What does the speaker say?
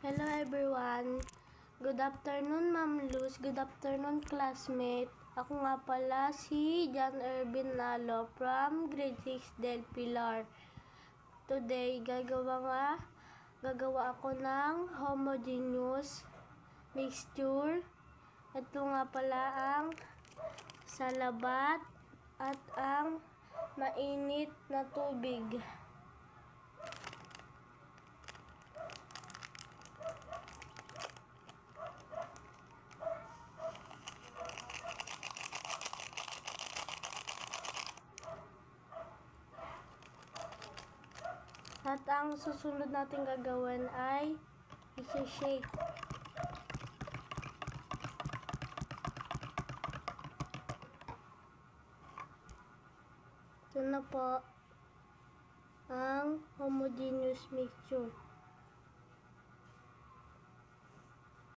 Hello everyone. Good afternoon Ma'am Luz. Good afternoon classmate. Ako nga pala si John Ervin Nalo from grade 6 Del Pilar. Today gagawa ako ng homogeneous mixture. Ito nga pala ang salabat at ang mainit na tubig. At ang susunod natin gagawin ay i-shake. Ito na po ang homogeneous mixture.